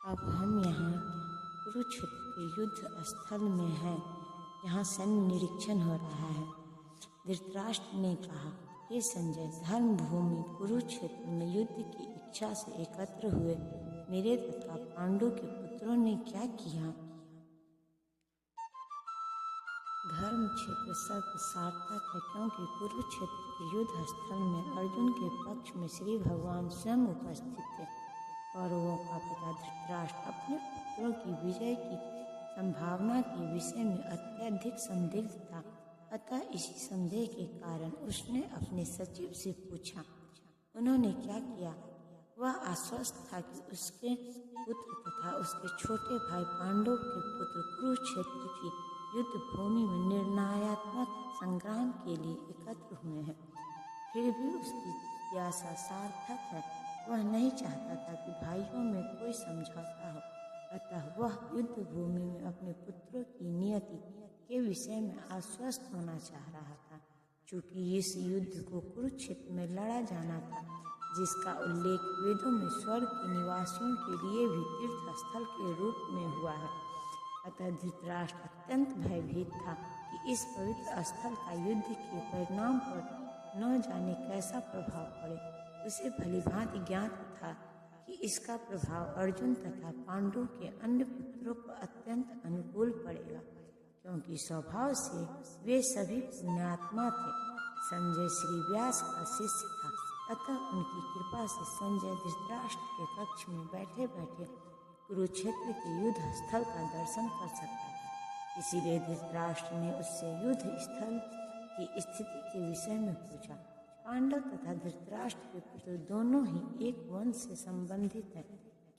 अब हम यहाँ कुरुक्षेत्र के युद्ध स्थल में हैं, जहाँ सैन्य निरीक्षण हो रहा है। धृतराष्ट्र ने कहा, हे संजय, धर्म भूमि कुरुक्षेत्र में युद्ध की इच्छा से एकत्र हुए मेरे तथा पांडु के पुत्रों ने क्या किया? धर्म क्षेत्र शब्द सार्थक है, क्योंकि कुरुक्षेत्र के युद्ध स्थल में अर्जुन के पक्ष में श्री भगवान स्वयं उपस्थित थे। कौरवों का पिता धृतराष्ट्र अपने पुत्रों की विजय की संभावना के विषय में अत्यधिक संदिग्ध था। अतः इसी संदेह के कारण उसने अपने सचिव से पूछा। उन्होंने क्या किया? वह आश्वस्त था कि उसके पुत्र तथा उसके छोटे भाई पांडव के पुत्र कुरुक्षेत्र की युद्ध भूमि में निर्णयात्मक संग्राम के लिए एकत्र हुए हैं। फिर भी उसकी जिज्ञासा सार्थक है। वह नहीं चाहता था कि भाइयों में कोई समझौता हो, अतः वह युद्ध भूमि में अपने पुत्रों की नियति के विषय में आश्वस्त होना चाह रहा था। चूँकि इस युद्ध को कुरुक्षेत्र में लड़ा जाना था, जिसका उल्लेख वेदों में स्वर्ग के निवासियों के लिए भी तीर्थ स्थल के रूप में हुआ है, अतः धृतराष्ट्र अत्यंत भयभीत था कि इस पवित्र स्थल का युद्ध के परिणाम पर न जाने कैसा प्रभाव पड़े। उसे भलीभांति ज्ञात था कि इसका प्रभाव अर्जुन तथा पांडु के अन्य पुत्रों को अत्यंत अनुकूल पड़ेगा, क्योंकि स्वभाव से वे सभी पुण्यात्मा थे। संजय श्री व्यास का शिष्य था, अतः उनकी कृपा से संजय धृतराष्ट्र के कक्ष में बैठे बैठे कुरुक्षेत्र के युद्ध स्थल का दर्शन कर सकता था। इसीलिए धृतराष्ट्र ने उससे युद्ध स्थल की स्थिति के विषय में पूछा। पांडव तथा धृतराष्ट्र के पुत्र दोनों ही एक वंश से संबंधित हैं,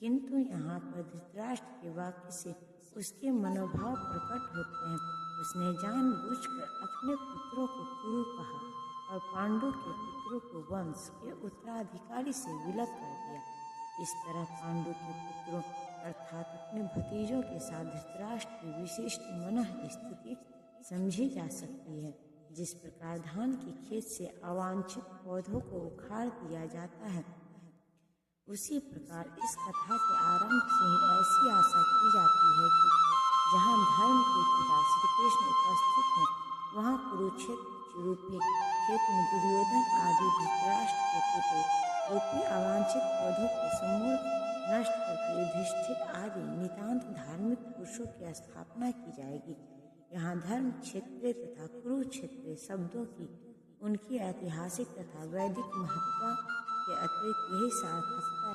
किंतु यहाँ पर धृतराष्ट्र के वाक्य से उसके मनोभाव प्रकट होते हैं। उसने जानबूझकर अपने पुत्रों को कुरु कहा और पांडु के पुत्रों को वंश के उत्तराधिकारी से विलग कर दिया। इस तरह पांडु के पुत्रों अर्थात अपने भतीजों के साथ धृतराष्ट्र की विशिष्ट मनः स्थिति समझी जा सकती है। जिस प्रकार धान के खेत से अवांछित पौधों को उखाड़ दिया जाता है, उसी प्रकार इस कथा के आरंभ से ही ऐसी आशा की जाती है कि जहाँ धर्म के पिता श्री कृष्ण उपस्थित हैं, वहाँ कुरुक्षेत्र रूपी खेत में दुर्योधन आदि धृतराष्ट्र के पुत्र रूपी अवांछित पौधों को समूल नष्ट करके युधिष्ठिर आदि नितांत धार्मिक पुरुषों की स्थापना की जाएगी। यहाँ धर्म क्षेत्र तथा कुरुक्षेत्र शब्दों की उनकी ऐतिहासिक तथा वैदिक महत्ता के अतिरिक्त यही सार्थकता है।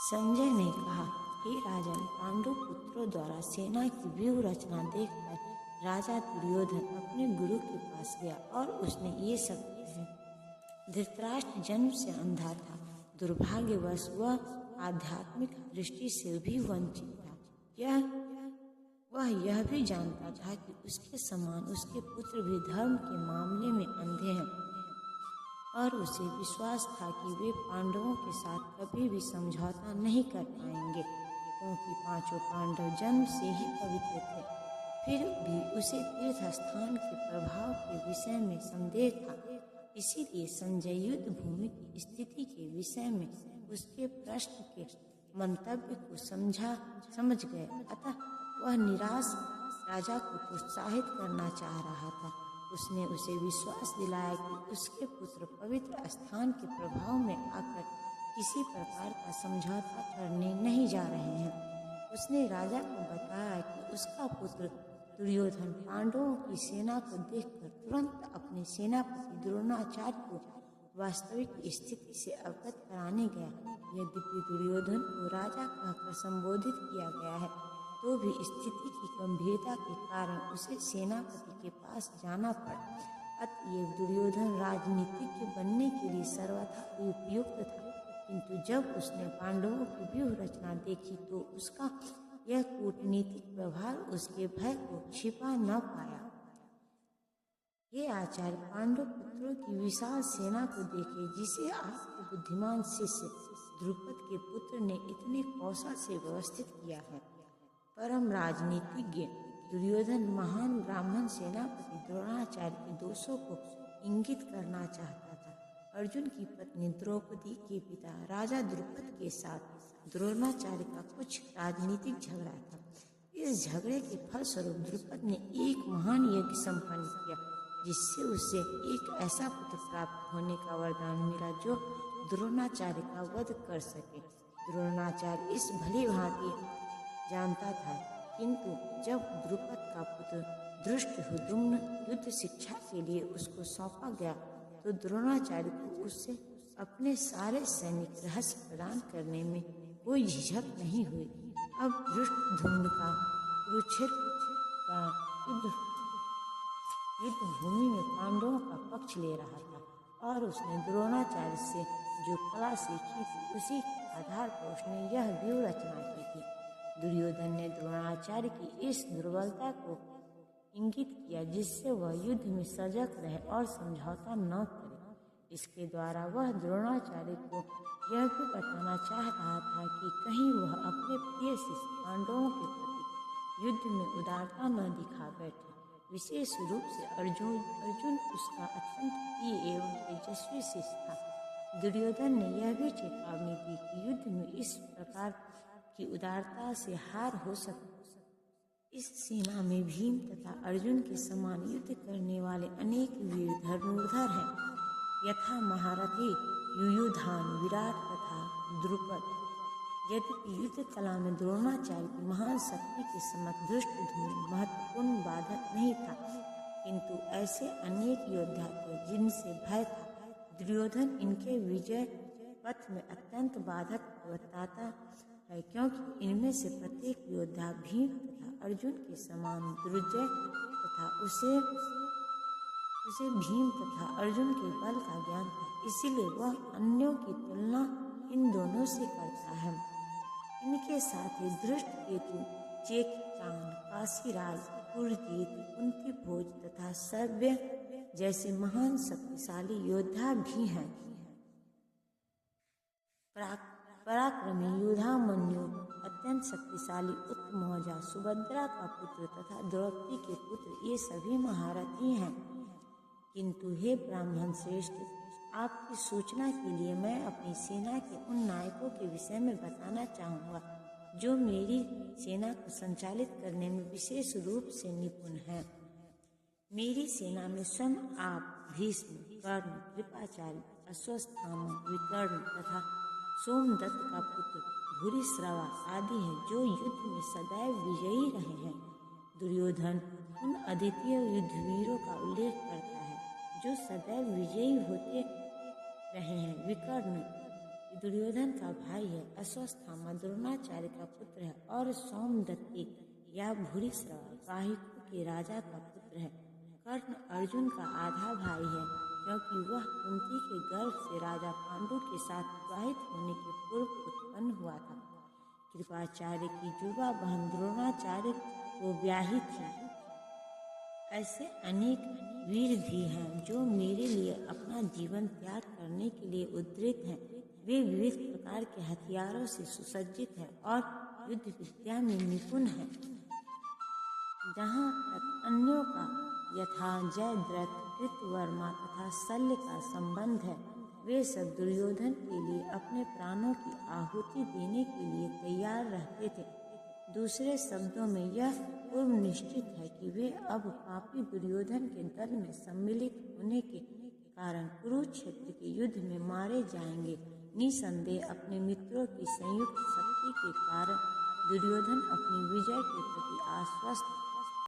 संजय ने कहा, हे राजन, पांडु पुत्रों द्वारा सेना की व्यूह रचना देखकर राजा दुर्योधन अपने गुरु के पास गया और उसने ये सब कहे। धृतराष्ट्र जन्म से अंधा था। दुर्भाग्यवश वह आध्यात्मिक दृष्टि से भी वंचित था। वह यह भी जानता था कि उसके समान उसके पुत्र भी धर्म के मामले में अंधे हैं, और उसे विश्वास था कि वे पांडवों के साथ कभी भी समझौता नहीं कर पाएंगे, क्योंकि पांचों पांडव जन्म से ही पवित्र थे। फिर भी उसे तीर्थ स्थान के प्रभाव के विषय में संदेह था। इसीलिए संजय युद्ध भूमि की स्थिति के विषय में उसके प्रश्न के मंतव्य को समझ गए। अतः वह निराश राजा को प्रोत्साहित करना चाह रहा था। उसने उसे विश्वास दिलाया कि उसके पुत्र पवित्र स्थान के प्रभाव में आकर किसी प्रकार का समझौता करने नहीं जा रहे हैं। उसने राजा को बताया कि उसका पुत्र दुर्योधन पांडवों की सेना को देखकर तुरंत अपने सेनापति द्रोणाचार्य को वास्तविक स्थिति से अवगत कराने गया। यद्यपि दुर्योधन को राजा कहकर संबोधित किया गया है, तो भी स्थिति की गंभीरता के कारण उसे सेनापति के पास जाना पड़ा। अतएव दुर्योधन राजनीतिज्ञ बनने के लिए सर्वथा उपयुक्त था, किंतु जब उसने पांडवों की व्यूह रचना देखी तो उसका यह कूटनीतिक व्यवहार उसके भय को छिपा न पाया। ये आचार्य, पांडव पुत्रों की विशाल सेना को देखे, जिसे आपके बुद्धिमान शिष्य द्रुपद के पुत्र ने इतने कौशल से व्यवस्थित किया है। परम राजनीतिज्ञ दुर्योधन महान ब्राह्मण सेनापति द्रोणाचार्य के दोषों को इंगित करना चाहता था। अर्जुन की पत्नी द्रौपदी के पिता राजा द्रुपद के साथ द्रोणाचार्य का कुछ राजनीतिक झगड़ा था। इस झगड़े के फलस्वरूप द्रुपद ने एक महान यज्ञ संपन्न किया, जिससे उसे एक ऐसा पुत्र प्राप्त होने का वरदान मिला जो द्रोणाचार्य का वध कर सके। द्रोणाचार्य इस भली भांति जानता था, किंतु जब द्रुपद का पुत्र धृष्टद्युम्न युद्ध शिक्षा के लिए उसको सौंपा गया तो द्रोणाचार्य को उससे अपने सारे सैनिक रहस्य प्रदान करने में कोई झिझक नहीं हुई। अब धृष्टद्युम्न का कुरुक्षेत्र का युद्ध भूमि में पांडवों का पक्ष ले रहा था और उसने द्रोणाचार्य से जो कला सीखी थी उसी आधार पर उसने यह व्यूह रचना की थी। दुर्योधन ने द्रोणाचार्य की इस दुर्बलता को इंगित किया, जिससे वह युद्ध में सजग रहे और समझौता न करे। इसके द्वारा वह द्रोणाचार्य को यह भी बताना चाह रहा था कि कहीं वह अपने प्रिय शिष्य पांडवों के प्रति युद्ध में उदारता न दिखा बैठे। विशेष रूप से अर्जुन उसका अत्यंत प्रिय एवं तेजस्वी शिष्य था। दुर्योधन ने यह भी चेतावनी दी कि युद्ध में इस प्रकार की उदारता से हार हो सकती। इस सेना में भीम तथा अर्जुन के समान युद्ध करने वाले अनेक वीर धनुर्धर हैं, यथा महारथी युयुधान, विराट तथा द्रुपद। यद्यपि युद्ध कला में द्रोणाचार्य की महान शक्ति के समक्ष धृष्टद्युम्न महत्वपूर्ण बाधक नहीं था, किंतु ऐसे अनेक योद्धा थे जिनसे भय था। दुर्योधन इनके विजय पथ में अत्यंत बाधक बताता है, क्योंकि इनमें से प्रत्येक योद्धा भीम तथा अर्जुन के समान दुर्जय तथा उसे भीम तथा अर्जुन के बल का ज्ञान था, इसीलिए वह अन्यों की तुलना इन दोनों से करता है। इनके साथ ही धृष्टकेतु, चेकितान, काशीराज, पुरजीत, कुंतीभोज तथा सव्य जैसे महान शक्तिशाली योद्धा भी हैं। पराक्रमी युधामन्यु अत्यंत शक्तिशाली उत्तमौजा, सुभद्रा का पुत्र तथा द्रौपदी के पुत्र, ये सभी महारथी हैं। किंतु हे ब्राह्मण श्रेष्ठ, आपकी सूचना के लिए मैं अपनी सेना के उन नायकों के विषय में बताना चाहूँगा जो मेरी सेना को संचालित करने में विशेष रूप से निपुण हैं। मेरी सेना में स्वयं आप, भीष्म, कर्ण, कृपाचार्य, अश्वत्थामा, विकर्ण तथा सोमदत्त का पुत्र भूरिश्रवा आदि हैं, जो युद्ध में सदैव विजयी रहे हैं। दुर्योधन उन अद्वितीय युद्धवीरों का उल्लेख करता है जो सदैव विजयी होते रहे हैं। विकर्ण दुर्योधन का भाई है, अश्वत्थामा द्रोणाचार्य का पुत्र है और सोमदत्ती या भूरिश्रवा वाहिकों के राजा का पुत्र है। कर्ण अर्जुन का आधा भाई है, क्योंकि वह कुंती के गर्भ से राजा पांडु के साथ विवाहित होने के पूर्व उत्पन्न हुआ था। कृपाचार्य की युवा बहन द्रोणाचार्य को ब्याही थी। ऐसे अनेक वीर भी हैं जो मेरे लिए अपना जीवन त्याग करने के लिए उद्यत हैं। वे विविध प्रकार के हथियारों से सुसज्जित हैं और युद्ध विद्या में निपुण हैं। जहाँ तक अन्यों का यथा जयद्रथ, कृतवर्मा तथा शल्य का संबंध है, वे सब दुर्योधन के लिए अपने प्राणों की आहुति देने के लिए तैयार रहते थे। दूसरे शब्दों में यह पूर्व निश्चित है कि वे अब पापी दुर्योधन के दल में सम्मिलित होने के कारण कुरुक्षेत्र के युद्ध में मारे जाएंगे। निसंदेह अपने मित्रों की संयुक्त शक्ति के कारण दुर्योधन अपनी विजय के प्रति आश्वस्त